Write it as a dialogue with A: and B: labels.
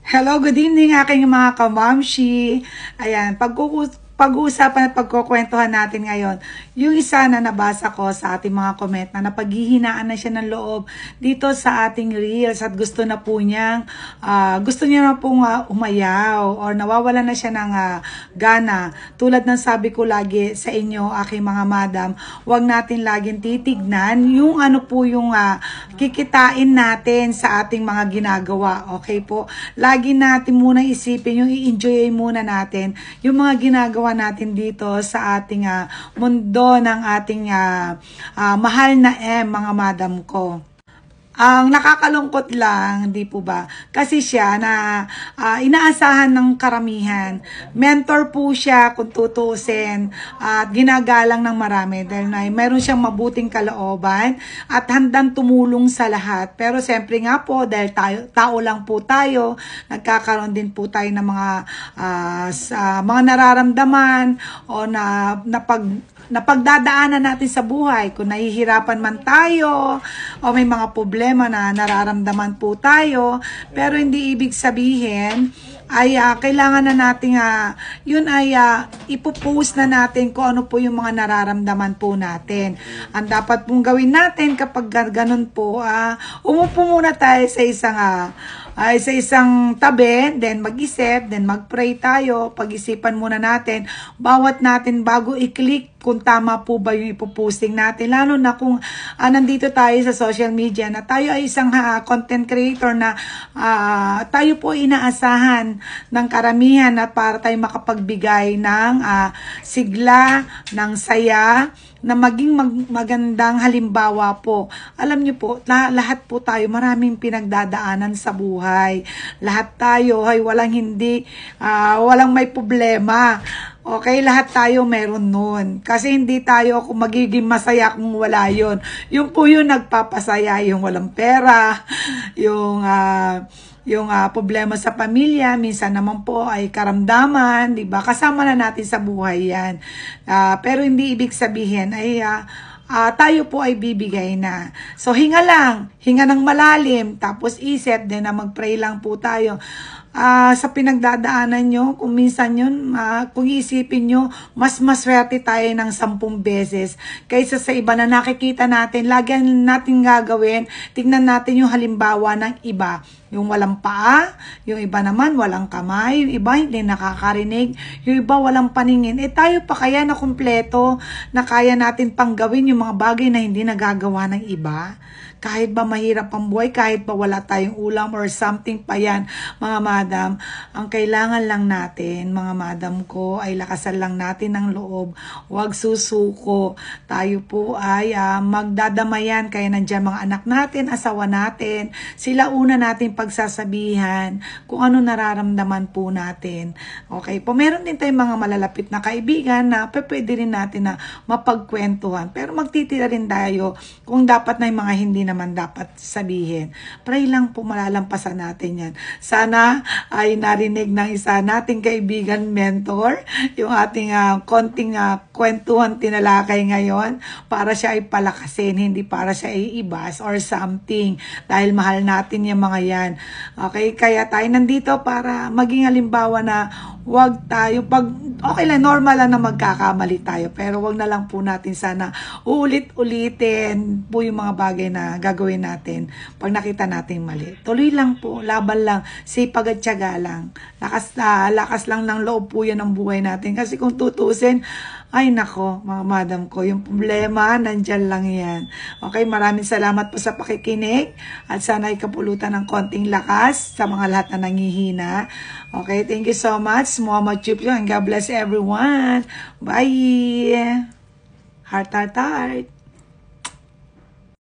A: Hello, good evening aking mga kamamshi. Ayan, pag-uusapan at pagkukwentuhan natin ngayon, yung isa na nabasa ko sa ating mga comment na napaghihinaan na siya ng loob dito sa ating reels at gusto na po niyang, gusto niya na pong umayaw or nawawala na siya ng gana. Tulad ng sabi ko lagi sa inyo, aking mga madam, huwag natin laging titignan yung ano po yung kikitain natin sa ating mga ginagawa. Okay po? Lagi natin muna isipin, yung i-enjoy muna natin yung mga ginagawa natin dito sa ating mundo ng ating mahal na mga madam ko. Ang nakakalungkot lang, di po ba? Kasi siya na inaasahan ng karamihan. Mentor po siya kung tutusin at ginagalang ng marami dahil mayroon siyang mabuting kalooban at handang tumulong sa lahat. Pero siyempre nga po, dahil tao lang po tayo, nagkakaroon din po tayo ng mga nararamdaman o napagdadaanan natin sa buhay. Kung nahihirapan man tayo o may mga problema na nararamdaman po tayo, pero hindi ibig sabihin ay kailangan na natin yun ay ipopost na natin kung ano po yung mga nararamdaman po natin. Ang dapat pong gawin natin kapag ganun po, umupo muna tayo sa isang tabi, then mag-isip, then mag-pray tayo, pag-isipan muna natin, bawat natin bago i-click kung tama po ba yung ipoposting natin. Lalo na kung nandito tayo sa social media na tayo ay isang content creator na tayo po inaasahan ng karamihan na para tayo makapagbigay ng sigla, ng saya, na maging magandang halimbawa po. Alam niyo po, lahat po tayo maraming pinagdadaanan sa buhay. Lahat tayo ay walang may problema. Okay, lahat tayo meron nun. Kasi hindi tayo kung magiging masaya kung wala yun. Yung po yung nagpapasaya, yung walang pera, yung problema sa pamilya, minsan naman po ay karamdaman, di ba? Kasama na natin sa buhay yan. Pero hindi ibig sabihin ay tayo po ay bibigay na. So hinga lang, hinga ng malalim, tapos isip, then na mag-pray lang po tayo. Sa pinagdadaanan nyo, kung minsan yun, kung isipin nyo, mas maswerte tayo ng 10 beses kaysa sa iba na nakikita natin. Lagi natin gagawin, tignan natin yung halimbawa ng iba. Yung walang paa, yung iba naman walang kamay, yung iba hindi nakakarinig, yung iba walang paningin. Tayo pa kaya na kumpleto na kaya natin pang gawin yung mga bagay na hindi nagagawa ng iba? Kahit ba mahirap ang buhay, kahit ba wala tayong ulam or something pa yan, mga madam, ang kailangan lang natin, mga madam ko, ay lakasan lang natin ng loob. Huwag susuko. Tayo po ay magdadamayan, kaya nandiyan mga anak natin, asawa natin, sila una natin pagsasabihan kung ano nararamdaman po natin. Okay po, meron din tayong mga malalapit na kaibigan na pwede rin natin na mapagkwentuhan. Pero magtitira rin tayo kung dapat na yung mga hindi naman dapat sabihin. Pray lang po, malalampasan natin yan. Sana ay narinig ng isa nating kaibigan, mentor, yung ating konting kwentuhan tinalakay ngayon para siya ay palakasin, hindi para siya ay ibas or something. Dahil mahal natin yung mga yan. Okay, kaya tayo nandito para maging halimbawa na wag tayo, okay lang, normal lang na magkakamali tayo, pero wag na lang po natin sana ulit-ulitin po yung mga bagay na gagawin natin pag nakita natin mali. Tuloy lang po, laban lang, sipag at tiyaga lang. Lakas lang ng loob po yan ang buhay natin. Kasi kung tutusin, ay nako, mga madam ko, yung problema, nandyan lang yan. Okay, maraming salamat po sa pakikinig at sana ay kapulutan ng konting lakas sa mga lahat na nangihina. Okay, thank you so much. Muhammad Chupyo and God bless everyone. Bye! Heart, heart, heart.